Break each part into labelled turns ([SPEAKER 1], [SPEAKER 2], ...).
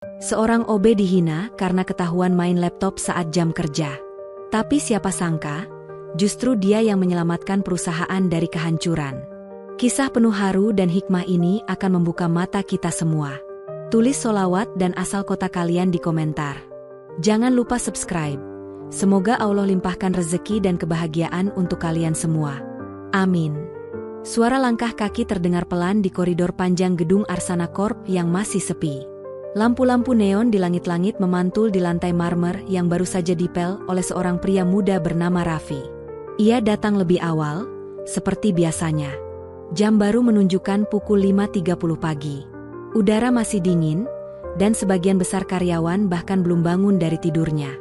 [SPEAKER 1] Seorang OB dihina karena ketahuan main laptop saat jam kerja. Tapi siapa sangka, justru dia yang menyelamatkan perusahaan dari kehancuran. Kisah penuh haru dan hikmah ini akan membuka mata kita semua. Tulis solawat dan asal kota kalian di komentar. Jangan lupa subscribe. Semoga Allah limpahkan rezeki dan kebahagiaan untuk kalian semua. Amin. Suara langkah kaki terdengar pelan di koridor panjang gedung Arsana Corp yang masih sepi. Lampu-lampu neon di langit-langit memantul di lantai marmer yang baru saja dipel oleh seorang pria muda bernama Raffi. Ia datang lebih awal, seperti biasanya. Jam baru menunjukkan pukul 5.30 pagi. Udara masih dingin, dan sebagian besar karyawan bahkan belum bangun dari tidurnya.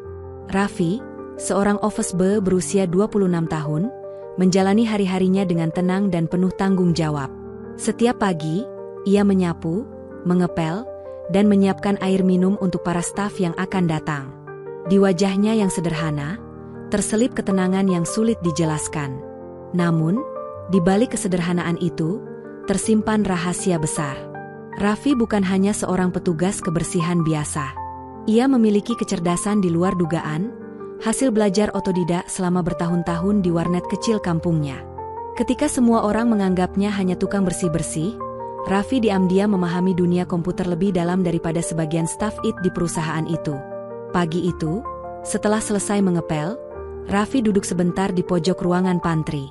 [SPEAKER 1] Raffi, seorang office boy berusia 26 tahun, menjalani hari-harinya dengan tenang dan penuh tanggung jawab. Setiap pagi, ia menyapu, mengepel, dan menyiapkan air minum untuk para staf yang akan datang. Di wajahnya yang sederhana, terselip ketenangan yang sulit dijelaskan. Namun, di balik kesederhanaan itu, tersimpan rahasia besar. Raffi bukan hanya seorang petugas kebersihan biasa. Ia memiliki kecerdasan di luar dugaan, hasil belajar otodidak selama bertahun-tahun di warnet kecil kampungnya. Ketika semua orang menganggapnya hanya tukang bersih-bersih, Raffi diam-diam memahami dunia komputer lebih dalam daripada sebagian staf IT di perusahaan itu. Pagi itu, setelah selesai mengepel, Raffi duduk sebentar di pojok ruangan pantry.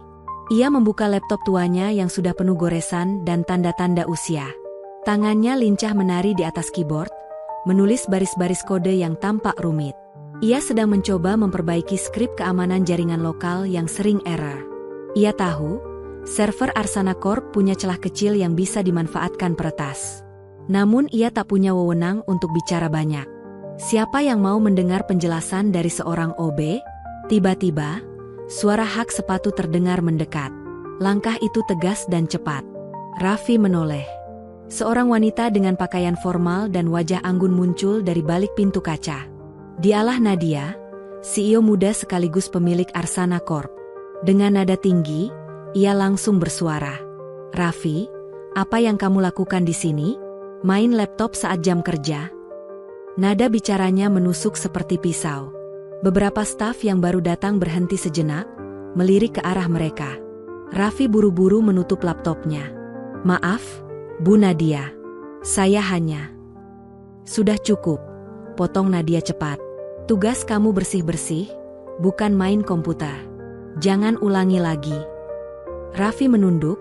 [SPEAKER 1] Ia membuka laptop tuanya yang sudah penuh goresan dan tanda-tanda usia. Tangannya lincah menari di atas keyboard, menulis baris-baris kode yang tampak rumit. Ia sedang mencoba memperbaiki skrip keamanan jaringan lokal yang sering error. Ia tahu, server Arsana Corp punya celah kecil yang bisa dimanfaatkan peretas. Namun ia tak punya wewenang untuk bicara banyak. Siapa yang mau mendengar penjelasan dari seorang OB? Tiba-tiba, suara hak sepatu terdengar mendekat. Langkah itu tegas dan cepat. Raffi menoleh. Seorang wanita dengan pakaian formal dan wajah anggun muncul dari balik pintu kaca. Dialah Nadia, CEO muda sekaligus pemilik Arsana Corp. Dengan nada tinggi, ia langsung bersuara. "Raffi, apa yang kamu lakukan di sini? Main laptop saat jam kerja?" Nada bicaranya menusuk seperti pisau. Beberapa staf yang baru datang berhenti sejenak, melirik ke arah mereka. Raffi buru-buru menutup laptopnya. "Maaf, Bu Nadia. Saya hanya..." "Sudah cukup," potong Nadia cepat. "Tugas kamu bersih-bersih, bukan main komputer. Jangan ulangi lagi." Raffi menunduk,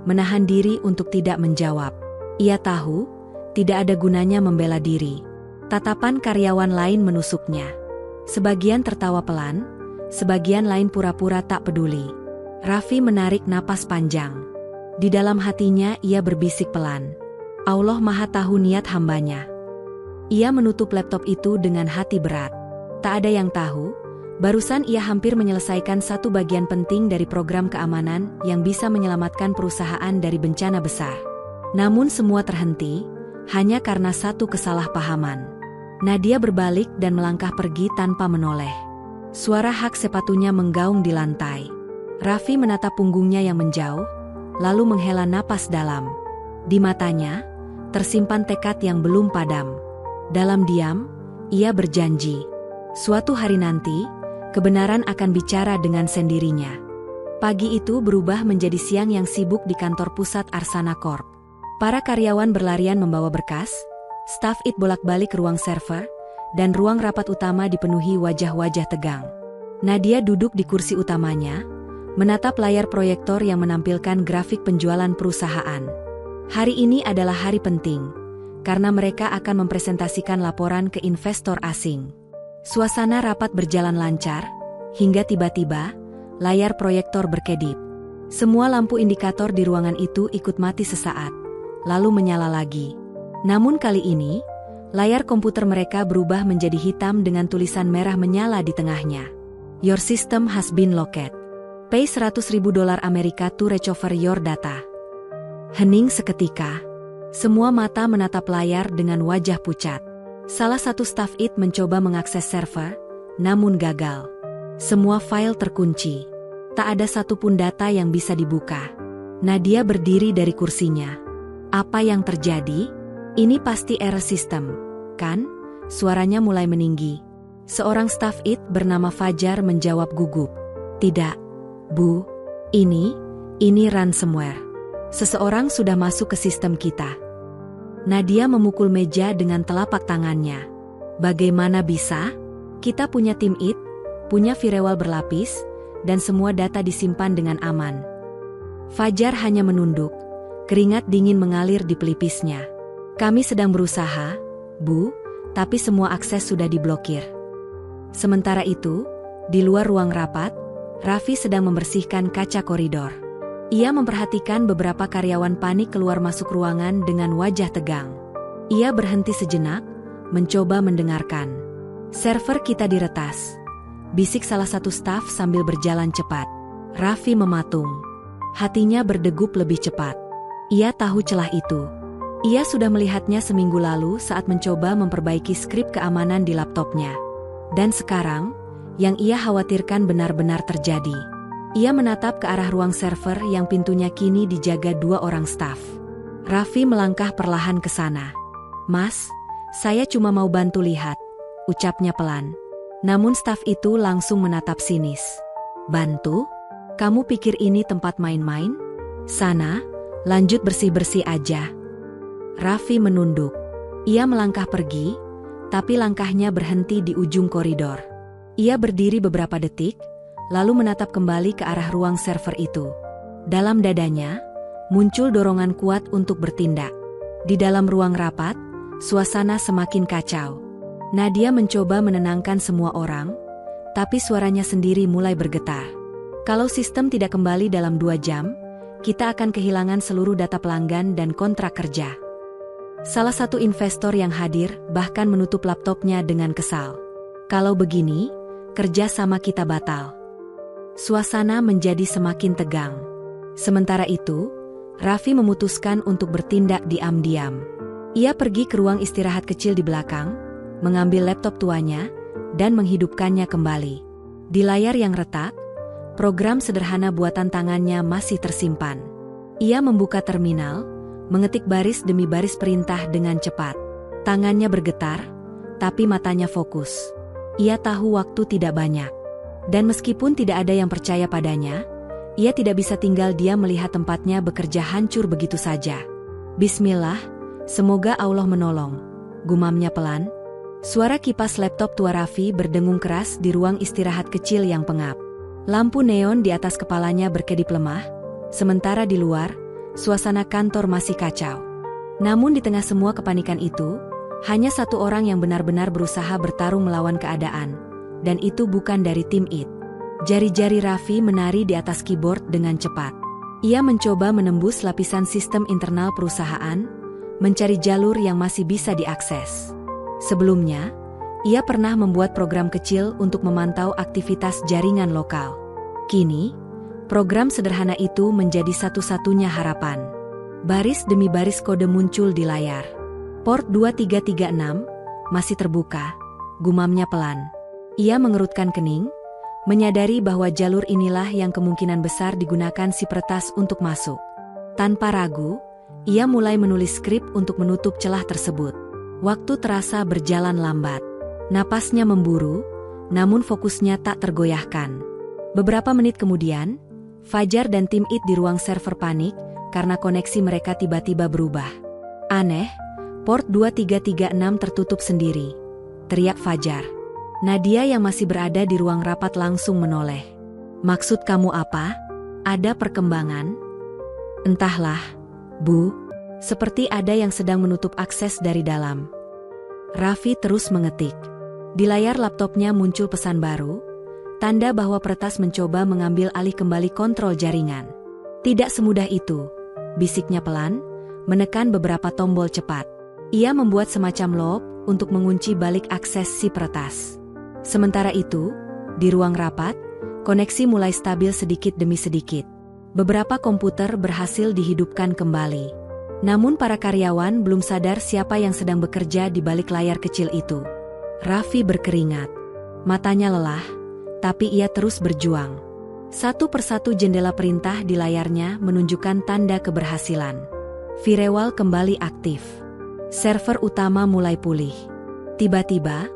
[SPEAKER 1] menahan diri untuk tidak menjawab. Ia tahu, tidak ada gunanya membela diri. Tatapan karyawan lain menusuknya. Sebagian tertawa pelan, sebagian lain pura-pura tak peduli. Raffi menarik napas panjang. Di dalam hatinya ia berbisik pelan. Allah Maha Tahu niat hambanya. Ia menutup laptop itu dengan hati berat. Tak ada yang tahu, barusan ia hampir menyelesaikan satu bagian penting dari program keamanan yang bisa menyelamatkan perusahaan dari bencana besar. Namun semua terhenti, hanya karena satu kesalahpahaman. Nadia berbalik dan melangkah pergi tanpa menoleh. Suara hak sepatunya menggaung di lantai. Raffi menatap punggungnya yang menjauh, lalu menghela napas dalam. Di matanya, tersimpan tekad yang belum padam. Dalam diam, ia berjanji. Suatu hari nanti, kebenaran akan bicara dengan sendirinya. Pagi itu berubah menjadi siang yang sibuk di kantor pusat Arsana Corp. Para karyawan berlarian membawa berkas, staf IT bolak-balik ruang server, dan ruang rapat utama dipenuhi wajah-wajah tegang. Nadia duduk di kursi utamanya, menatap layar proyektor yang menampilkan grafik penjualan perusahaan. Hari ini adalah hari penting, karena mereka akan mempresentasikan laporan ke investor asing. Suasana rapat berjalan lancar, hingga tiba-tiba, layar proyektor berkedip. Semua lampu indikator di ruangan itu ikut mati sesaat, lalu menyala lagi. Namun kali ini, layar komputer mereka berubah menjadi hitam dengan tulisan merah menyala di tengahnya. "Your system has been locked. Pay $100.000 Amerika to recover your data." Hening seketika. Semua mata menatap layar dengan wajah pucat. Salah satu staf IT mencoba mengakses server, namun gagal. Semua file terkunci. Tak ada satupun data yang bisa dibuka. Nadia berdiri dari kursinya. Apa yang terjadi? Ini pasti error sistem. kan? Suaranya mulai meninggi. Seorang staf IT bernama Fajar menjawab gugup. Tidak, Bu. Ini ransomware. Seseorang sudah masuk ke sistem kita. Nadia memukul meja dengan telapak tangannya. Bagaimana bisa? Kita punya tim IT, punya firewall berlapis, dan semua data disimpan dengan aman. Fajar hanya menunduk. Keringat dingin mengalir di pelipisnya. Kami sedang berusaha, Bu, tapi semua akses sudah diblokir. Sementara itu, di luar ruang rapat, Raffi sedang membersihkan kaca koridor. Ia memperhatikan beberapa karyawan panik keluar masuk ruangan dengan wajah tegang. Ia berhenti sejenak, mencoba mendengarkan. Server kita diretas, bisik salah satu staf sambil berjalan cepat. Raffi mematung. Hatinya berdegup lebih cepat. Ia tahu celah itu. Ia sudah melihatnya seminggu lalu saat mencoba memperbaiki skrip keamanan di laptopnya. Dan sekarang, yang ia khawatirkan benar-benar terjadi. Ia menatap ke arah ruang server yang pintunya kini dijaga 2 orang staf. Raffi melangkah perlahan ke sana. Mas, saya cuma mau bantu lihat, ucapnya pelan. Namun staf itu langsung menatap sinis. Bantu? Kamu pikir ini tempat main-main? Sana, lanjut bersih-bersih aja. Raffi menunduk. Ia melangkah pergi, tapi langkahnya berhenti di ujung koridor. Ia berdiri beberapa detik, lalu menatap kembali ke arah ruang server itu. Dalam dadanya, muncul dorongan kuat untuk bertindak. Di dalam ruang rapat, suasana semakin kacau. Nadia mencoba menenangkan semua orang, tapi suaranya sendiri mulai bergetar. Kalau sistem tidak kembali dalam 2 jam, kita akan kehilangan seluruh data pelanggan dan kontrak kerja. Salah satu investor yang hadir bahkan menutup laptopnya dengan kesal. Kalau begini, kerja sama kita batal. Suasana menjadi semakin tegang. Sementara itu, Raffi memutuskan untuk bertindak diam-diam. Ia pergi ke ruang istirahat kecil di belakang, mengambil laptop tuanya, dan menghidupkannya kembali. Di layar yang retak, program sederhana buatan tangannya masih tersimpan. Ia membuka terminal, mengetik baris demi baris perintah dengan cepat. Tangannya bergetar, tapi matanya fokus. Ia tahu waktu tidak banyak. Dan meskipun tidak ada yang percaya padanya, ia tidak bisa tinggal diam melihat tempatnya bekerja hancur begitu saja. Bismillah, semoga Allah menolong, gumamnya pelan. Suara kipas laptop tua Raffi berdengung keras di ruang istirahat kecil yang pengap. Lampu neon di atas kepalanya berkedip lemah, sementara di luar, suasana kantor masih kacau. Namun di tengah semua kepanikan itu, hanya satu orang yang benar-benar berusaha bertarung melawan keadaan, dan itu bukan dari tim IT. Jari-jari Raffi menari di atas keyboard dengan cepat. Ia mencoba menembus lapisan sistem internal perusahaan, mencari jalur yang masih bisa diakses. Sebelumnya, ia pernah membuat program kecil untuk memantau aktivitas jaringan lokal. Kini, program sederhana itu menjadi satu-satunya harapan. Baris demi baris kode muncul di layar. Port 2336 masih terbuka, gumamnya pelan. Ia mengerutkan kening, menyadari bahwa jalur inilah yang kemungkinan besar digunakan si peretas untuk masuk. Tanpa ragu, ia mulai menulis skrip untuk menutup celah tersebut. Waktu terasa berjalan lambat. Napasnya memburu, namun fokusnya tak tergoyahkan. Beberapa menit kemudian, Fajar dan tim IT di ruang server panik karena koneksi mereka tiba-tiba berubah. Aneh, port 2336 tertutup sendiri, teriak Fajar. Nadia yang masih berada di ruang rapat langsung menoleh. Maksud kamu apa? Ada perkembangan? Entahlah, Bu. Seperti ada yang sedang menutup akses dari dalam. Raffi terus mengetik. Di layar laptopnya muncul pesan baru, tanda bahwa peretas mencoba mengambil alih kembali kontrol jaringan. Tidak semudah itu, bisiknya pelan, menekan beberapa tombol cepat. Ia membuat semacam lock untuk mengunci balik akses si peretas. Sementara itu, di ruang rapat, koneksi mulai stabil sedikit demi sedikit. Beberapa komputer berhasil dihidupkan kembali. Namun para karyawan belum sadar siapa yang sedang bekerja di balik layar kecil itu. Raffi berkeringat. Matanya lelah, tapi ia terus berjuang. Satu persatu jendela perintah di layarnya menunjukkan tanda keberhasilan. Firewall kembali aktif. Server utama mulai pulih. Tiba-tiba,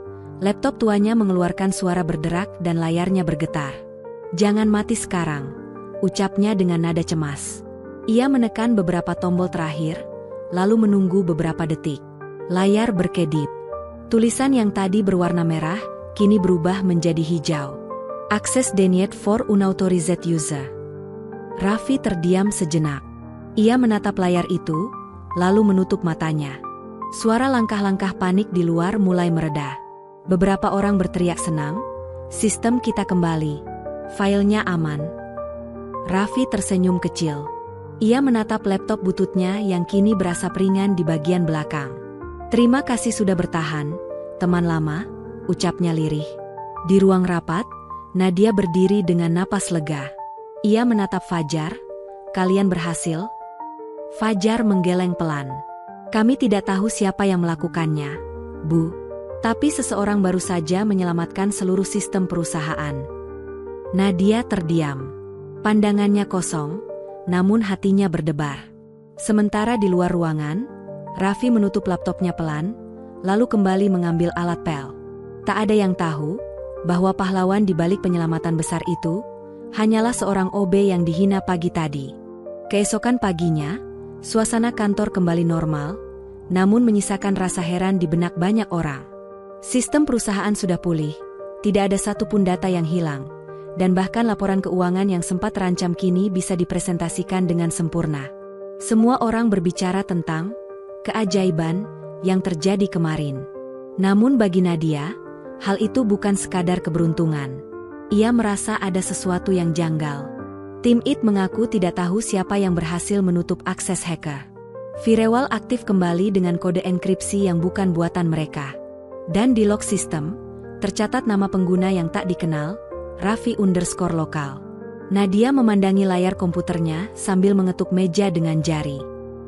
[SPEAKER 1] laptop tuanya mengeluarkan suara berderak dan layarnya bergetar. "Jangan mati sekarang," ucapnya dengan nada cemas. Ia menekan beberapa tombol terakhir, lalu menunggu beberapa detik. Layar berkedip. Tulisan yang tadi berwarna merah, kini berubah menjadi hijau. "Access denied for unauthorized user." Raffi terdiam sejenak. Ia menatap layar itu, lalu menutup matanya. Suara langkah-langkah panik di luar mulai mereda. Beberapa orang berteriak senang, "Sistem kita kembali. Filenya aman." Raffi tersenyum kecil. Ia menatap laptop bututnya yang kini berasap ringan di bagian belakang. "Terima kasih sudah bertahan, teman lama," ucapnya lirih. Di ruang rapat, Nadia berdiri dengan napas lega. Ia menatap Fajar. "Kalian berhasil?" Fajar menggeleng pelan. "Kami tidak tahu siapa yang melakukannya, Bu. Tapi seseorang baru saja menyelamatkan seluruh sistem perusahaan." Nadia terdiam. Pandangannya kosong, namun hatinya berdebar. Sementara di luar ruangan, Raffi menutup laptopnya pelan, lalu kembali mengambil alat pel. Tak ada yang tahu bahwa pahlawan di balik penyelamatan besar itu hanyalah seorang OB yang dihina pagi tadi. Keesokan paginya, suasana kantor kembali normal, namun menyisakan rasa heran di benak banyak orang. Sistem perusahaan sudah pulih, tidak ada satupun data yang hilang, dan bahkan laporan keuangan yang sempat terancam kini bisa dipresentasikan dengan sempurna. Semua orang berbicara tentang keajaiban yang terjadi kemarin. Namun bagi Nadia, hal itu bukan sekadar keberuntungan. Ia merasa ada sesuatu yang janggal. Tim IT mengaku tidak tahu siapa yang berhasil menutup akses hacker. Firewall aktif kembali dengan kode enkripsi yang bukan buatan mereka. Dan di log sistem, tercatat nama pengguna yang tak dikenal, Raffi_lokal. Nadia memandangi layar komputernya sambil mengetuk meja dengan jari.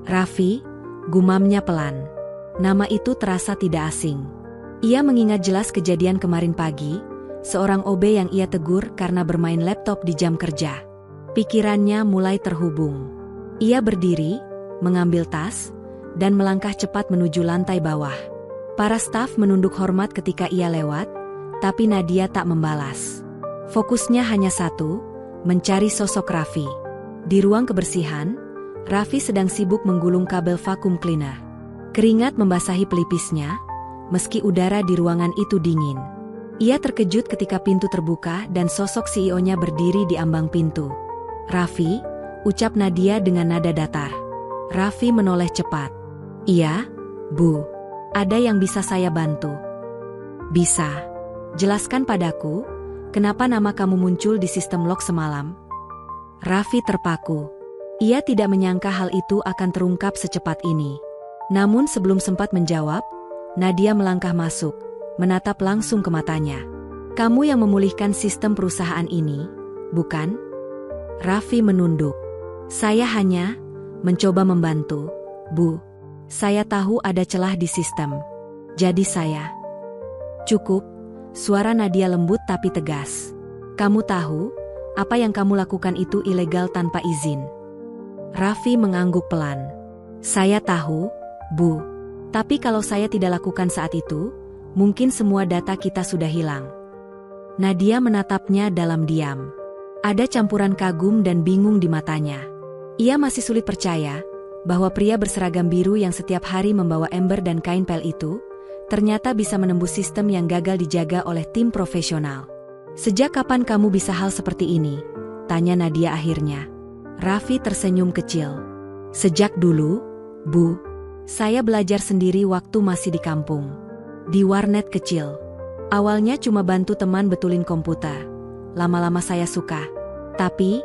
[SPEAKER 1] "Raffi," gumamnya pelan. Nama itu terasa tidak asing. Ia mengingat jelas kejadian kemarin pagi, seorang OB yang ia tegur karena bermain laptop di jam kerja. Pikirannya mulai terhubung. Ia berdiri, mengambil tas, dan melangkah cepat menuju lantai bawah. Para staf menunduk hormat ketika ia lewat, tapi Nadia tak membalas. Fokusnya hanya satu, mencari sosok Raffi. Di ruang kebersihan, Raffi sedang sibuk menggulung kabel vacuum cleaner. Keringat membasahi pelipisnya, meski udara di ruangan itu dingin. Ia terkejut ketika pintu terbuka dan sosok CEO-nya berdiri di ambang pintu. "Raffi," ucap Nadia dengan nada datar. Raffi menoleh cepat. "Iya, Bu. Ada yang bisa saya bantu?" "Bisa. Jelaskan padaku, kenapa nama kamu muncul di sistem log semalam?" Raffi terpaku. Ia tidak menyangka hal itu akan terungkap secepat ini. Namun sebelum sempat menjawab, Nadia melangkah masuk, menatap langsung ke matanya. "Kamu yang memulihkan sistem perusahaan ini, bukan?" Raffi menunduk. "Saya hanya mencoba membantu, Bu. Saya tahu ada celah di sistem. Jadi saya..." "Cukup," suara Nadia lembut tapi tegas. "Kamu tahu, apa yang kamu lakukan itu ilegal tanpa izin." Raffi mengangguk pelan. "Saya tahu, Bu. Tapi kalau saya tidak lakukan saat itu, mungkin semua data kita sudah hilang." Nadia menatapnya dalam diam. Ada campuran kagum dan bingung di matanya. Ia masih sulit percaya bahwa pria berseragam biru yang setiap hari membawa ember dan kain pel itu ternyata bisa menembus sistem yang gagal dijaga oleh tim profesional. "Sejak kapan kamu bisa hal seperti ini?" tanya Nadia akhirnya. Raffi tersenyum kecil. "Sejak dulu, Bu. Saya belajar sendiri waktu masih di kampung. Di warnet kecil. Awalnya cuma bantu teman betulin komputer. Lama-lama saya suka. Tapi,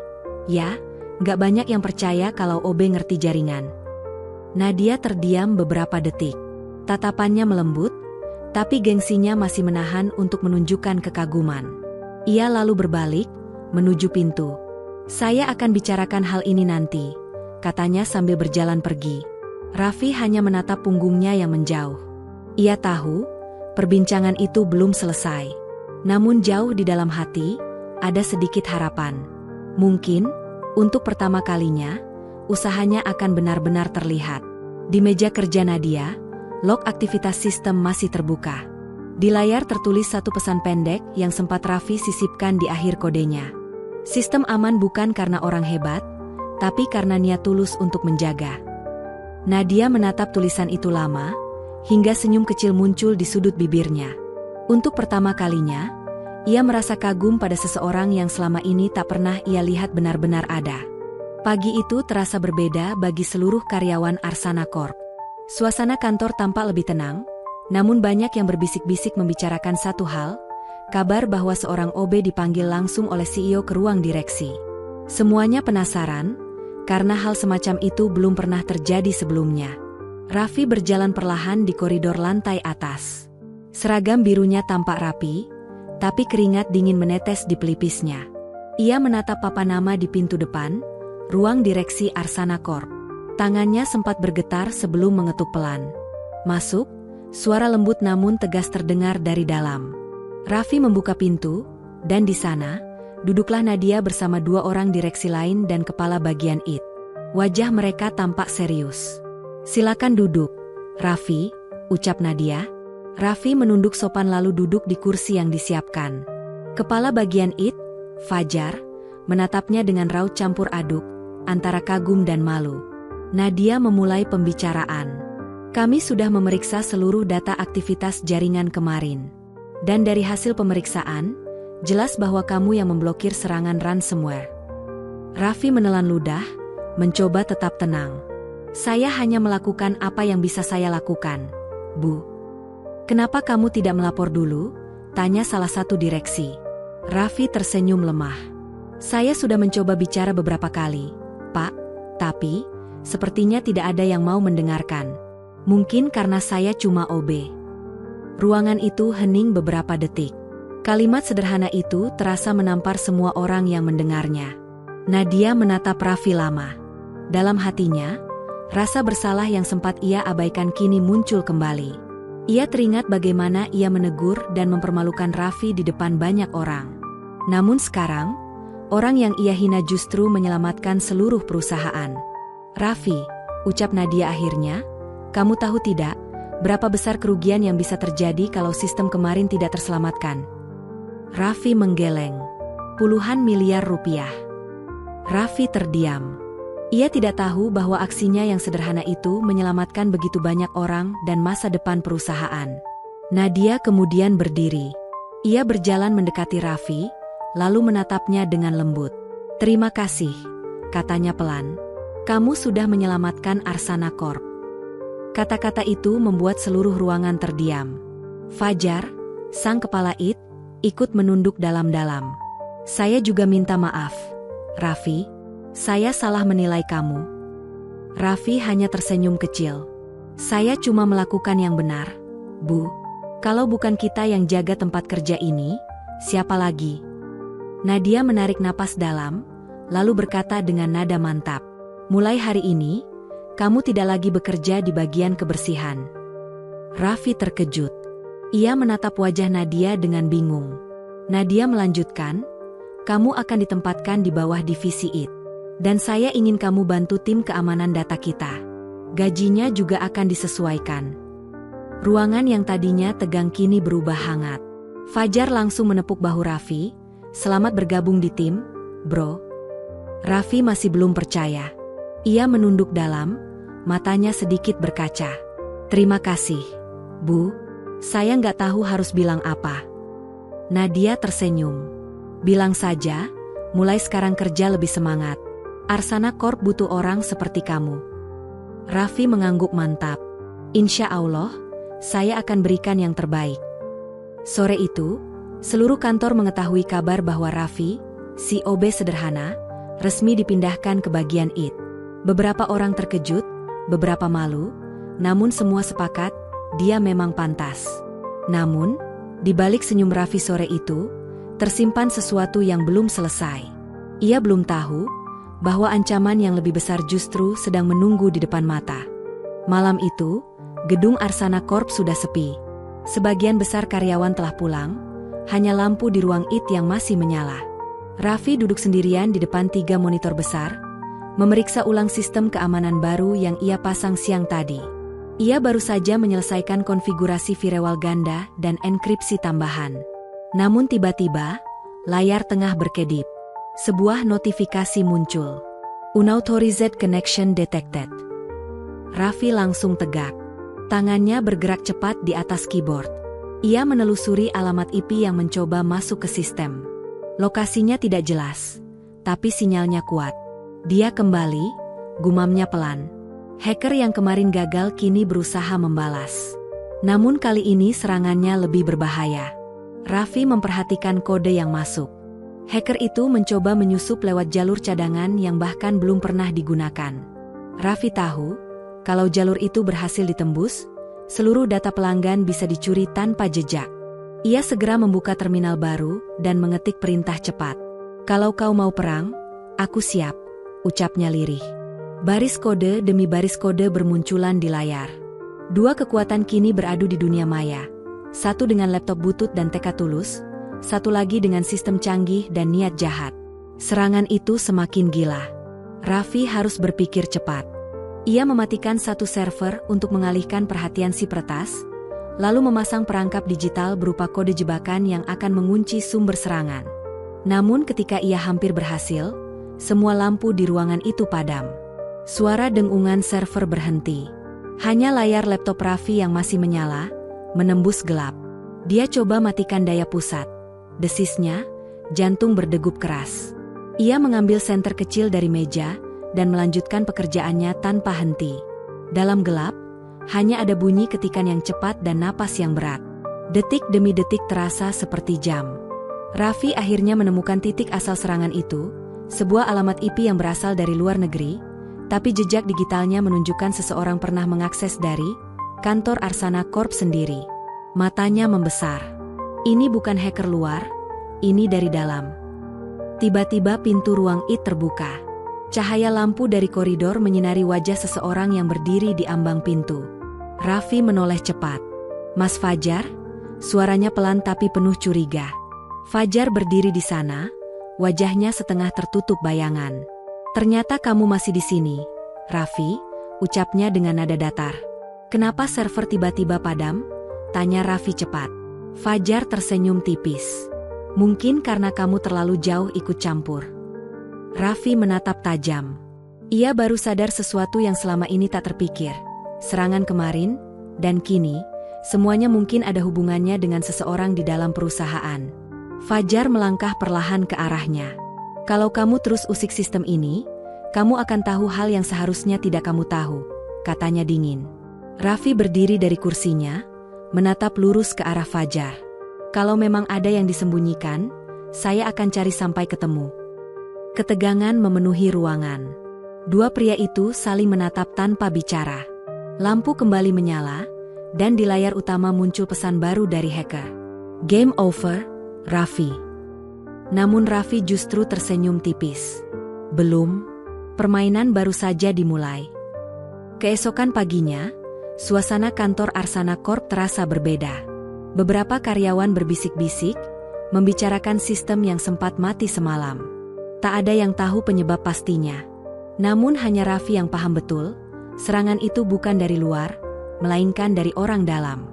[SPEAKER 1] ya, gak banyak yang percaya kalau OB ngerti jaringan." Nadia terdiam beberapa detik. Tatapannya melembut, tapi gengsinya masih menahan untuk menunjukkan kekaguman. Ia lalu berbalik, menuju pintu. "Saya akan bicarakan hal ini nanti," katanya sambil berjalan pergi. Raffi hanya menatap punggungnya yang menjauh. Ia tahu, perbincangan itu belum selesai. Namun jauh di dalam hati, ada sedikit harapan. Mungkin, untuk pertama kalinya, usahanya akan benar-benar terlihat. Di meja kerja Nadia, log aktivitas sistem masih terbuka. Di layar tertulis satu pesan pendek yang sempat Raffi sisipkan di akhir kodenya. Sistem aman bukan karena orang hebat, tapi karena niat tulus untuk menjaga. Nadia menatap tulisan itu lama, hingga senyum kecil muncul di sudut bibirnya. Untuk pertama kalinya, ia merasa kagum pada seseorang yang selama ini tak pernah ia lihat benar-benar ada. Pagi itu terasa berbeda bagi seluruh karyawan Arsana Corp. Suasana kantor tampak lebih tenang, namun banyak yang berbisik-bisik membicarakan satu hal, kabar bahwa seorang OB dipanggil langsung oleh CEO ke ruang direksi. Semuanya penasaran, karena hal semacam itu belum pernah terjadi sebelumnya. Raffi berjalan perlahan di koridor lantai atas. Seragam birunya tampak rapi, tapi keringat dingin menetes di pelipisnya. Ia menatap papan nama di pintu depan, ruang direksi Arsana Corp. Tangannya sempat bergetar sebelum mengetuk pelan. Masuk, suara lembut namun tegas terdengar dari dalam. Raffi membuka pintu, dan di sana, duduklah Nadia bersama dua orang direksi lain dan kepala bagian IT. Wajah mereka tampak serius. "Silakan duduk, Raffi," ucap Nadia. Raffi menunduk sopan lalu duduk di kursi yang disiapkan. Kepala bagian IT, Fajar, menatapnya dengan raut campur aduk, antara kagum dan malu. Nadia memulai pembicaraan. "Kami sudah memeriksa seluruh data aktivitas jaringan kemarin. Dan dari hasil pemeriksaan, jelas bahwa kamu yang memblokir serangan ransomware." Raffi menelan ludah, mencoba tetap tenang. "Saya hanya melakukan apa yang bisa saya lakukan, Bu." "Kenapa kamu tidak melapor dulu?" tanya salah satu direksi. Raffi tersenyum lemah. "Saya sudah mencoba bicara beberapa kali, Pak, tapi sepertinya tidak ada yang mau mendengarkan. Mungkin karena saya cuma OB." Ruangan itu hening beberapa detik. Kalimat sederhana itu terasa menampar semua orang yang mendengarnya. Nadia menatap Raffi lama. Dalam hatinya, rasa bersalah yang sempat ia abaikan kini muncul kembali. Ia teringat bagaimana ia menegur dan mempermalukan Raffi di depan banyak orang. Namun sekarang, orang yang ia hina justru menyelamatkan seluruh perusahaan. "Raffi," ucap Nadia akhirnya, "kamu tahu tidak, berapa besar kerugian yang bisa terjadi kalau sistem kemarin tidak terselamatkan?" Raffi menggeleng. "Puluhan miliar rupiah." Raffi terdiam. Ia tidak tahu bahwa aksinya yang sederhana itu menyelamatkan begitu banyak orang dan masa depan perusahaan. Nadia kemudian berdiri. Ia berjalan mendekati Raffi, lalu menatapnya dengan lembut. "Terima kasih," katanya pelan. "Kamu sudah menyelamatkan Arsana Corp." Kata-kata itu membuat seluruh ruangan terdiam. Fajar, sang kepala IT, ikut menunduk dalam-dalam. "Saya juga minta maaf, Raffi. Saya salah menilai kamu." Raffi hanya tersenyum kecil. "Saya cuma melakukan yang benar, Bu. Kalau bukan kita yang jaga tempat kerja ini, siapa lagi?" Nadia menarik napas dalam, lalu berkata dengan nada mantap, "Mulai hari ini, kamu tidak lagi bekerja di bagian kebersihan." Raffi terkejut. Ia menatap wajah Nadia dengan bingung. Nadia melanjutkan, "Kamu akan ditempatkan di bawah divisi IT. Dan saya ingin kamu bantu tim keamanan data kita. Gajinya juga akan disesuaikan." Ruangan yang tadinya tegang kini berubah hangat. Fajar langsung menepuk bahu Raffi. "Selamat bergabung di tim, bro." Raffi masih belum percaya. Ia menunduk dalam, matanya sedikit berkaca. "Terima kasih, Bu. Saya nggak tahu harus bilang apa." Nadia tersenyum. "Bilang saja, mulai sekarang kerja lebih semangat. Arsana Corp butuh orang seperti kamu." Raffi mengangguk mantap. "Insya Allah, saya akan berikan yang terbaik." Sore itu, seluruh kantor mengetahui kabar bahwa Raffi, si OB sederhana, resmi dipindahkan ke bagian IT. Beberapa orang terkejut, beberapa malu, namun semua sepakat, dia memang pantas. Namun, di balik senyum Raffi sore itu, tersimpan sesuatu yang belum selesai. Ia belum tahu bahwa ancaman yang lebih besar justru sedang menunggu di depan mata. Malam itu, gedung Arsana Corp sudah sepi. Sebagian besar karyawan telah pulang, hanya lampu di ruang IT yang masih menyala. Raffi duduk sendirian di depan 3 monitor besar, memeriksa ulang sistem keamanan baru yang ia pasang siang tadi. Ia baru saja menyelesaikan konfigurasi firewall ganda dan enkripsi tambahan. Namun tiba-tiba, layar tengah berkedip. Sebuah notifikasi muncul. Unauthorized connection detected. Raffi langsung tegak. Tangannya bergerak cepat di atas keyboard. Ia menelusuri alamat IP yang mencoba masuk ke sistem. Lokasinya tidak jelas, tapi sinyalnya kuat. Dia kembali, gumamnya pelan. Hacker yang kemarin gagal kini berusaha membalas. Namun kali ini serangannya lebih berbahaya. Raffi memperhatikan kode yang masuk. Hacker itu mencoba menyusup lewat jalur cadangan yang bahkan belum pernah digunakan. Raffi tahu, kalau jalur itu berhasil ditembus, seluruh data pelanggan bisa dicuri tanpa jejak. Ia segera membuka terminal baru dan mengetik perintah cepat. "Kalau kau mau perang, aku siap," ucapnya lirih. Baris kode demi baris kode bermunculan di layar. Dua kekuatan kini beradu di dunia maya. Satu dengan laptop butut dan tekad tulus, satu lagi dengan sistem canggih dan niat jahat. Serangan itu semakin gila. Raffi harus berpikir cepat. Ia mematikan satu server untuk mengalihkan perhatian si peretas, lalu memasang perangkap digital berupa kode jebakan yang akan mengunci sumber serangan. Namun ketika ia hampir berhasil, semua lampu di ruangan itu padam. Suara dengungan server berhenti. Hanya layar laptop Raffi yang masih menyala, menembus gelap. Dia coba matikan daya pusat. Desisnya, jantung berdegup keras. Ia mengambil senter kecil dari meja dan melanjutkan pekerjaannya tanpa henti. Dalam gelap, hanya ada bunyi ketikan yang cepat dan napas yang berat. Detik demi detik terasa seperti jam. Raffi akhirnya menemukan titik asal serangan itu, sebuah alamat IP yang berasal dari luar negeri, tapi jejak digitalnya menunjukkan seseorang pernah mengakses dari kantor Arsana Corp sendiri. Matanya membesar. Ini bukan hacker luar, ini dari dalam. Tiba-tiba pintu ruang IT terbuka. Cahaya lampu dari koridor menyinari wajah seseorang yang berdiri di ambang pintu. Raffi menoleh cepat. "Mas Fajar?" Suaranya pelan tapi penuh curiga. Fajar berdiri di sana, wajahnya setengah tertutup bayangan. "Ternyata kamu masih di sini, Raffi," ucapnya dengan nada datar. "Kenapa server tiba-tiba padam?" tanya Raffi cepat. Fajar tersenyum tipis. "Mungkin karena kamu terlalu jauh ikut campur." Raffi menatap tajam. Ia baru sadar sesuatu yang selama ini tak terpikir. Serangan kemarin, dan kini, semuanya mungkin ada hubungannya dengan seseorang di dalam perusahaan. Fajar melangkah perlahan ke arahnya. "Kalau kamu terus usik sistem ini, kamu akan tahu hal yang seharusnya tidak kamu tahu," katanya dingin. Raffi berdiri dari kursinya, menatap lurus ke arah Fajar. "Kalau memang ada yang disembunyikan, saya akan cari sampai ketemu." Ketegangan memenuhi ruangan. Dua pria itu saling menatap tanpa bicara. Lampu kembali menyala, dan di layar utama muncul pesan baru dari hacker. "Game over, Raffi." Namun Raffi justru tersenyum tipis. "Belum, permainan baru saja dimulai." Keesokan paginya, suasana kantor Arsana Corp terasa berbeda. Beberapa karyawan berbisik-bisik, membicarakan sistem yang sempat mati semalam. Tak ada yang tahu penyebab pastinya. Namun hanya Raffi yang paham betul, serangan itu bukan dari luar, melainkan dari orang dalam.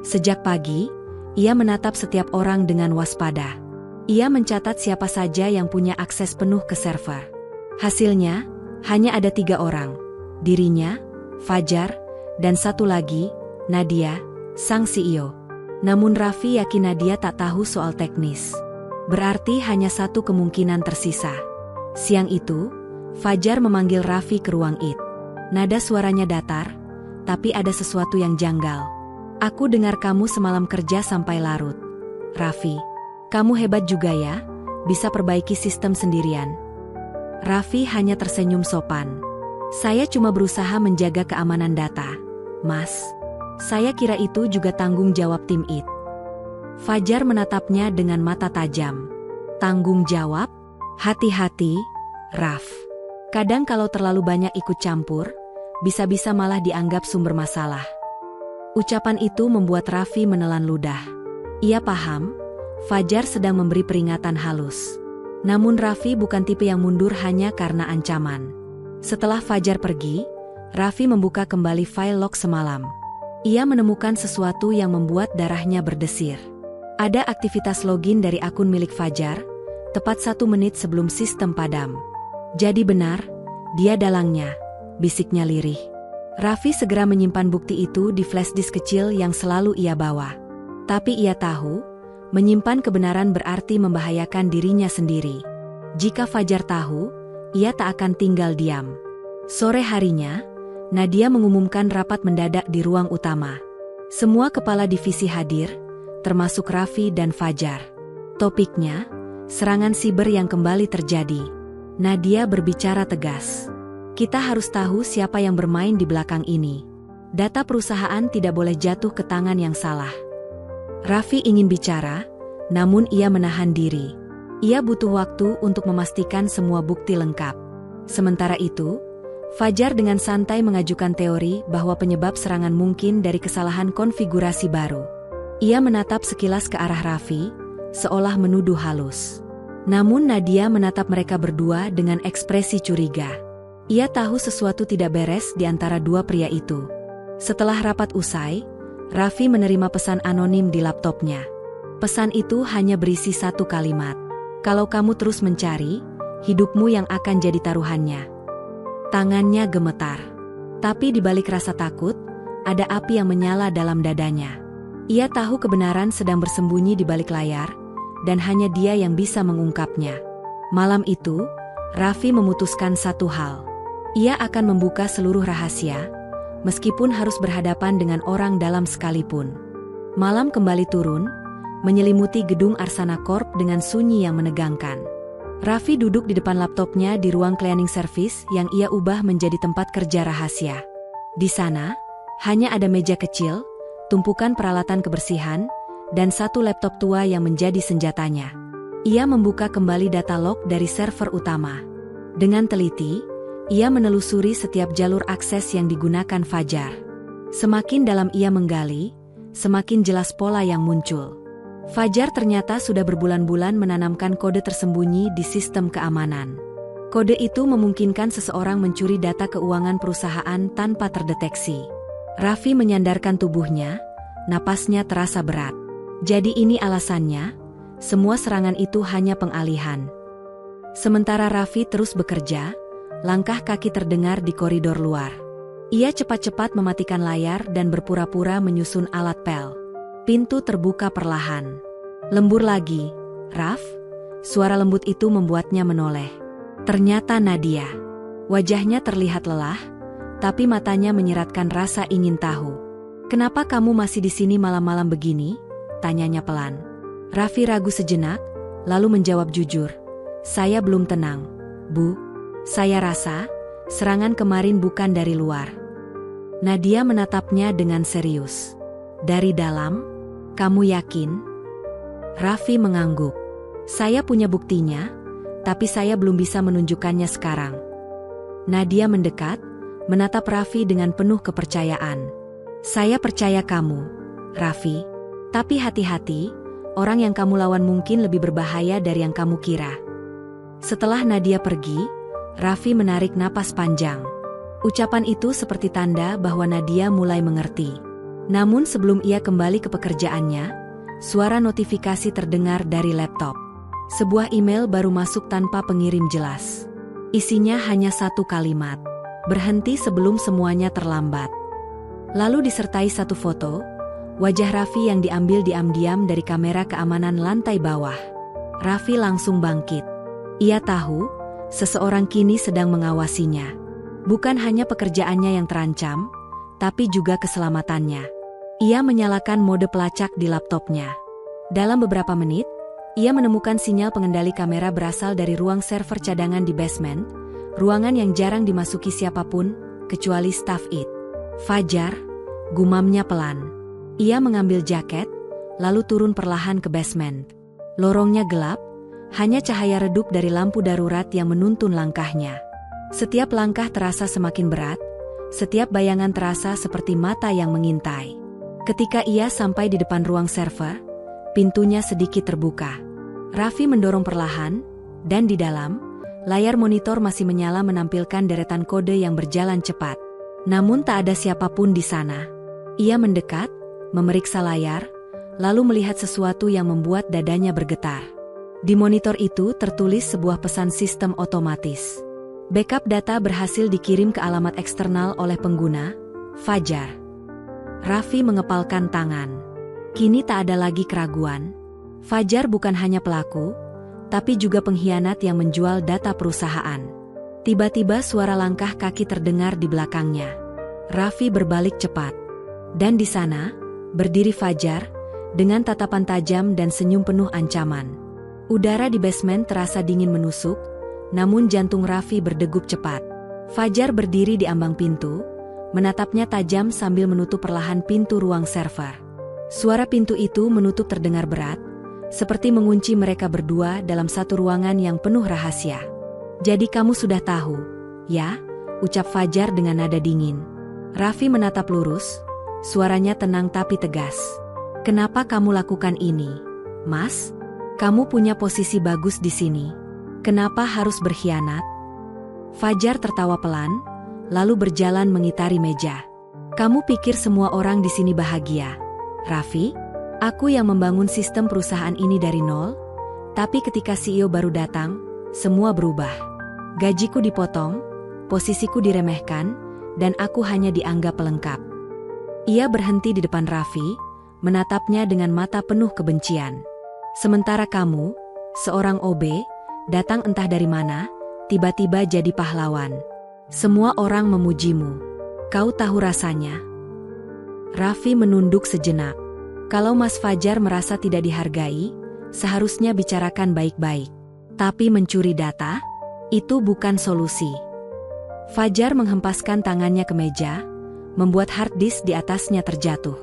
[SPEAKER 1] Sejak pagi, ia menatap setiap orang dengan waspada. Ia mencatat siapa saja yang punya akses penuh ke server. Hasilnya, hanya ada 3 orang. Dirinya, Fajar, dan satu lagi, Nadia, sang CEO. Namun Raffi yakin Nadia tak tahu soal teknis. Berarti hanya satu kemungkinan tersisa. Siang itu, Fajar memanggil Raffi ke ruang IT. Nada suaranya datar, tapi ada sesuatu yang janggal. "Aku dengar kamu semalam kerja sampai larut. Raffi, kamu hebat juga ya, bisa perbaiki sistem sendirian." Raffi hanya tersenyum sopan. "Saya cuma berusaha menjaga keamanan data, Mas. Saya kira itu juga tanggung jawab tim IT." Fajar menatapnya dengan mata tajam. "Tanggung jawab? Hati-hati, Raf. Kadang kalau terlalu banyak ikut campur, bisa-bisa malah dianggap sumber masalah." Ucapan itu membuat Raffi menelan ludah. Ia paham, Fajar sedang memberi peringatan halus. Namun Raffi bukan tipe yang mundur hanya karena ancaman. Setelah Fajar pergi, Raffi membuka kembali file log semalam. Ia menemukan sesuatu yang membuat darahnya berdesir. Ada aktivitas login dari akun milik Fajar, tepat 1 menit sebelum sistem padam. Jadi benar, dia dalangnya, bisiknya lirih. Raffi segera menyimpan bukti itu di flash disk kecil yang selalu ia bawa. Tapi ia tahu, menyimpan kebenaran berarti membahayakan dirinya sendiri. Jika Fajar tahu, ia tak akan tinggal diam. Sore harinya, Nadia mengumumkan rapat mendadak di ruang utama. Semua kepala divisi hadir, termasuk Raffi dan Fajar. Topiknya, serangan siber yang kembali terjadi. Nadia berbicara tegas. Kita harus tahu siapa yang bermain di belakang ini. Data perusahaan tidak boleh jatuh ke tangan yang salah. Raffi ingin bicara, namun ia menahan diri. Ia butuh waktu untuk memastikan semua bukti lengkap. Sementara itu, Fajar dengan santai mengajukan teori bahwa penyebab serangan mungkin dari kesalahan konfigurasi baru. Ia menatap sekilas ke arah Raffi, seolah menuduh halus. Namun Nadia menatap mereka berdua dengan ekspresi curiga. Ia tahu sesuatu tidak beres di antara dua pria itu. Setelah rapat usai, Raffi menerima pesan anonim di laptopnya. Pesan itu hanya berisi 1 kalimat. Kalau kamu terus mencari, hidupmu yang akan jadi taruhannya. Tangannya gemetar. Tapi di balik rasa takut, ada api yang menyala dalam dadanya. Ia tahu kebenaran sedang bersembunyi di balik layar, dan hanya dia yang bisa mengungkapnya. Malam itu, Raffi memutuskan satu hal. Ia akan membuka seluruh rahasia, meskipun harus berhadapan dengan orang dalam sekalipun. Malam kembali turun, menyelimuti gedung Arsana Corp dengan sunyi yang menegangkan. Raffi duduk di depan laptopnya di ruang cleaning service yang ia ubah menjadi tempat kerja rahasia. Di sana, hanya ada meja kecil, tumpukan peralatan kebersihan, dan 1 laptop tua yang menjadi senjatanya. Ia membuka kembali data log dari server utama. Dengan teliti, ia menelusuri setiap jalur akses yang digunakan Fajar. Semakin dalam ia menggali, semakin jelas pola yang muncul. Fajar ternyata sudah berbulan-bulan menanamkan kode tersembunyi di sistem keamanan. Kode itu memungkinkan seseorang mencuri data keuangan perusahaan tanpa terdeteksi. Raffi menyandarkan tubuhnya, napasnya terasa berat. Jadi ini alasannya, semua serangan itu hanya pengalihan. Sementara Raffi terus bekerja, langkah kaki terdengar di koridor luar. Ia cepat-cepat mematikan layar dan berpura-pura menyusun alat pel. Pintu terbuka perlahan. Lembur lagi, Raf. Suara lembut itu membuatnya menoleh. Ternyata Nadia. Wajahnya terlihat lelah, tapi matanya menyiratkan rasa ingin tahu. Kenapa kamu masih di sini malam-malam begini? Tanyanya pelan. Raffi ragu sejenak, lalu menjawab jujur. Saya belum tenang, Bu. Saya rasa, serangan kemarin bukan dari luar. Nadia menatapnya dengan serius. Dari dalam? Kamu yakin? Raffi mengangguk. Saya punya buktinya, tapi saya belum bisa menunjukkannya sekarang. Nadia mendekat, menatap Raffi dengan penuh kepercayaan. Saya percaya kamu, Raffi. Tapi hati-hati, orang yang kamu lawan mungkin lebih berbahaya dari yang kamu kira. Setelah Nadia pergi, Raffi menarik napas panjang. Ucapan itu seperti tanda bahwa Nadia mulai mengerti. Namun sebelum ia kembali ke pekerjaannya, suara notifikasi terdengar dari laptop. Sebuah email baru masuk tanpa pengirim jelas. Isinya hanya 1 kalimat. Berhenti sebelum semuanya terlambat. Lalu disertai 1 foto, wajah Raffi yang diambil diam-diam dari kamera keamanan lantai bawah. Raffi langsung bangkit. Ia tahu, seseorang kini sedang mengawasinya. Bukan hanya pekerjaannya yang terancam, tapi juga keselamatannya. Ia menyalakan mode pelacak di laptopnya. Dalam beberapa menit, ia menemukan sinyal pengendali kamera berasal dari ruang server cadangan di basement, ruangan yang jarang dimasuki siapapun, kecuali staf IT. Fajar, gumamnya pelan. Ia mengambil jaket, lalu turun perlahan ke basement. Lorongnya gelap, hanya cahaya redup dari lampu darurat yang menuntun langkahnya. Setiap langkah terasa semakin berat, setiap bayangan terasa seperti mata yang mengintai. Ketika ia sampai di depan ruang server, pintunya sedikit terbuka. Raffi mendorong perlahan, dan di dalam, layar monitor masih menyala menampilkan deretan kode yang berjalan cepat. Namun tak ada siapapun di sana. Ia mendekat, memeriksa layar, lalu melihat sesuatu yang membuat dadanya bergetar. Di monitor itu tertulis sebuah pesan sistem otomatis. Backup data berhasil dikirim ke alamat eksternal oleh pengguna, Fajar. Raffi mengepalkan tangan. Kini tak ada lagi keraguan. Fajar bukan hanya pelaku, tapi juga pengkhianat yang menjual data perusahaan. Tiba-tiba suara langkah kaki terdengar di belakangnya. Raffi berbalik cepat. Dan di sana, berdiri Fajar, dengan tatapan tajam dan senyum penuh ancaman. Udara di basement terasa dingin menusuk, namun jantung Raffi berdegup cepat. Fajar berdiri di ambang pintu, menatapnya tajam sambil menutup perlahan pintu ruang server. Suara pintu itu menutup terdengar berat, seperti mengunci mereka berdua dalam satu ruangan yang penuh rahasia. "Jadi kamu sudah tahu, ya?" ucap Fajar dengan nada dingin. Raffi menatap lurus, suaranya tenang tapi tegas. "Kenapa kamu lakukan ini, Mas? Kamu punya posisi bagus di sini. Kenapa harus berkhianat?" Fajar tertawa pelan, lalu berjalan mengitari meja. "Kamu pikir semua orang di sini bahagia, Raffi? Aku yang membangun sistem perusahaan ini dari nol, tapi ketika CEO baru datang, semua berubah. Gajiku dipotong, posisiku diremehkan, dan aku hanya dianggap pelengkap." Ia berhenti di depan Raffi, menatapnya dengan mata penuh kebencian. "Sementara kamu, seorang OB, datang entah dari mana, tiba-tiba jadi pahlawan. Semua orang memujimu. Kau tahu rasanya?" Raffi menunduk sejenak. Kalau Mas Fajar merasa tidak dihargai, seharusnya bicarakan baik-baik. Tapi mencuri data, itu bukan solusi. Fajar menghempaskan tangannya ke meja, membuat hard disk di atasnya terjatuh.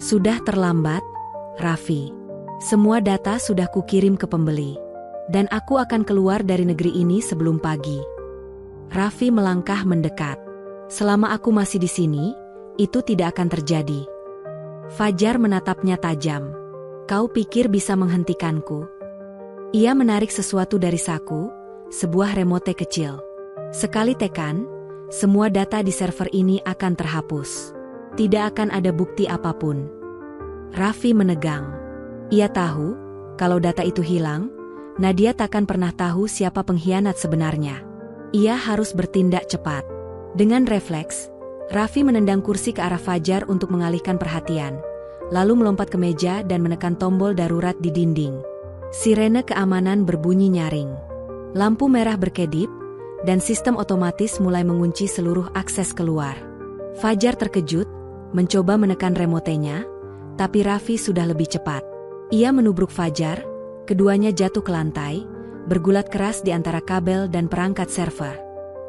[SPEAKER 1] "Sudah terlambat, Raffi. Semua data sudah kukirim ke pembeli. Dan aku akan keluar dari negeri ini sebelum pagi." Raffi melangkah mendekat. "Selama aku masih di sini, itu tidak akan terjadi." Fajar menatapnya tajam. "Kau pikir bisa menghentikanku?" Ia menarik sesuatu dari saku, sebuah remote kecil. Sekali tekan, semua data di server ini akan terhapus. Tidak akan ada bukti apapun. Raffi menegang. Ia tahu, kalau data itu hilang, Nadia takkan pernah tahu siapa pengkhianat sebenarnya. Ia harus bertindak cepat. Dengan refleks, Raffi menendang kursi ke arah Fajar untuk mengalihkan perhatian, lalu melompat ke meja dan menekan tombol darurat di dinding. Sirene keamanan berbunyi nyaring. Lampu merah berkedip, dan sistem otomatis mulai mengunci seluruh akses keluar. Fajar terkejut, mencoba menekan remotenya, tapi Raffi sudah lebih cepat. Ia menubruk Fajar, keduanya jatuh ke lantai, bergulat keras di antara kabel dan perangkat server.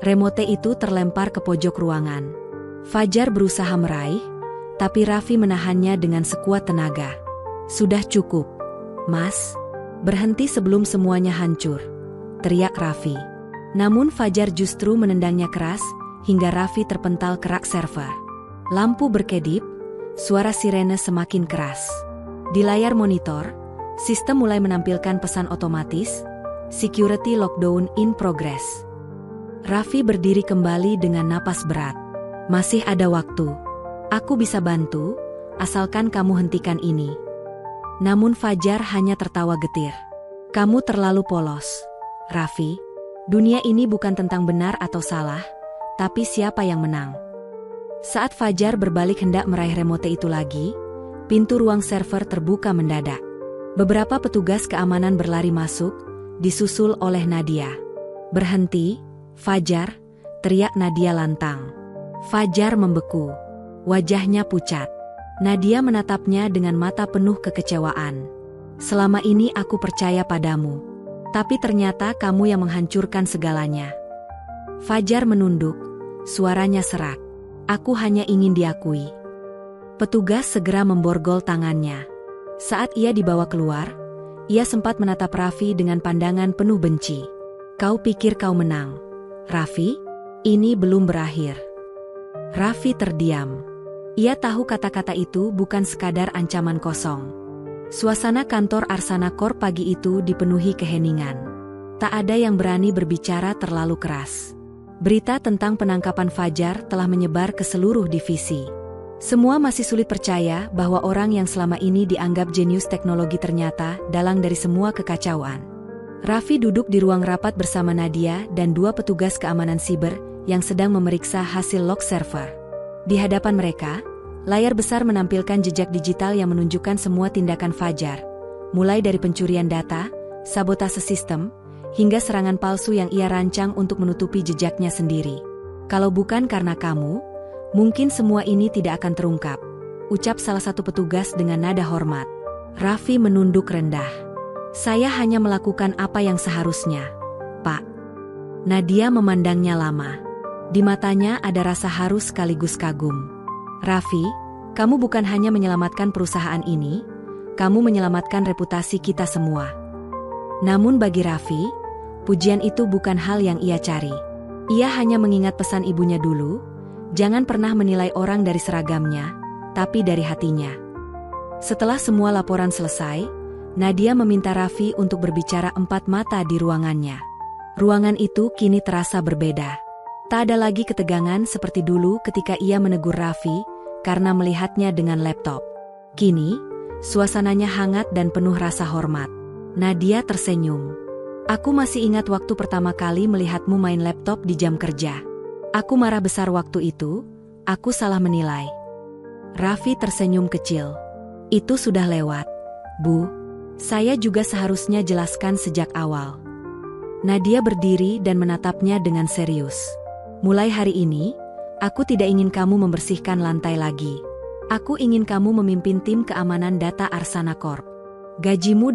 [SPEAKER 1] Remote itu terlempar ke pojok ruangan. Fajar berusaha meraih, tapi Raffi menahannya dengan sekuat tenaga. "Sudah cukup, Mas. Berhenti sebelum semuanya hancur," teriak Raffi. Namun Fajar justru menendangnya keras, hingga Raffi terpental ke rak server. Lampu berkedip, suara sirene semakin keras. Di layar monitor, sistem mulai menampilkan pesan otomatis, "Security lockdown in progress." Raffi berdiri kembali dengan napas berat. "Masih ada waktu. Aku bisa bantu, asalkan kamu hentikan ini." Namun Fajar hanya tertawa getir. "Kamu terlalu polos, Raffi. Dunia ini bukan tentang benar atau salah, tapi siapa yang menang." Saat Fajar berbalik hendak meraih remote itu lagi, pintu ruang server terbuka mendadak. Beberapa petugas keamanan berlari masuk, disusul oleh Nadia. "Berhenti, Fajar," teriak Nadia lantang. Fajar membeku. Wajahnya pucat. Nadia menatapnya dengan mata penuh kekecewaan. "Selama ini aku percaya padamu. Tapi ternyata kamu yang menghancurkan segalanya." Fajar menunduk, suaranya serak. "Aku hanya ingin diakui." Petugas segera memborgol tangannya. Saat ia dibawa keluar, ia sempat menatap Raffi dengan pandangan penuh benci. "Kau pikir kau menang, Raffi? Ini belum berakhir." Raffi terdiam. Ia tahu kata-kata itu bukan sekadar ancaman kosong. Suasana kantor Arsana Corp pagi itu dipenuhi keheningan. Tak ada yang berani berbicara terlalu keras. Berita tentang penangkapan Fajar telah menyebar ke seluruh divisi. Semua masih sulit percaya bahwa orang yang selama ini dianggap jenius teknologi ternyata dalang dari semua kekacauan. Raffi duduk di ruang rapat bersama Nadia dan 2 petugas keamanan siber yang sedang memeriksa hasil log server. Di hadapan mereka, layar besar menampilkan jejak digital yang menunjukkan semua tindakan Fajar, mulai dari pencurian data, sabotase sistem, hingga serangan palsu yang ia rancang untuk menutupi jejaknya sendiri. Kalau bukan karena kamu, mungkin semua ini tidak akan terungkap, ucap salah satu petugas dengan nada hormat. Raffi menunduk rendah. Saya hanya melakukan apa yang seharusnya, Pak. Nadia memandangnya lama. Di matanya ada rasa haru sekaligus kagum. Raffi, kamu bukan hanya menyelamatkan perusahaan ini, kamu menyelamatkan reputasi kita semua. Namun bagi Raffi, pujian itu bukan hal yang ia cari. Ia hanya mengingat pesan ibunya dulu, jangan pernah menilai orang dari seragamnya, tapi dari hatinya. Setelah semua laporan selesai, Nadia meminta Raffi untuk berbicara 4 mata di ruangannya. Ruangan itu kini terasa berbeda. Tak ada lagi ketegangan seperti dulu ketika ia menegur Raffi karena melihatnya dengan laptop. Kini, suasananya hangat dan penuh rasa hormat. Nadia tersenyum. Aku masih ingat waktu pertama kali melihatmu main laptop di jam kerja. Aku marah besar waktu itu, aku salah menilai. Raffi tersenyum kecil. Itu sudah lewat, Bu. Saya juga seharusnya jelaskan sejak awal. Nadia berdiri dan menatapnya dengan serius. Mulai hari ini, aku tidak ingin kamu membersihkan lantai lagi. Aku ingin kamu memimpin tim keamanan data Arsana Corp. Gajimu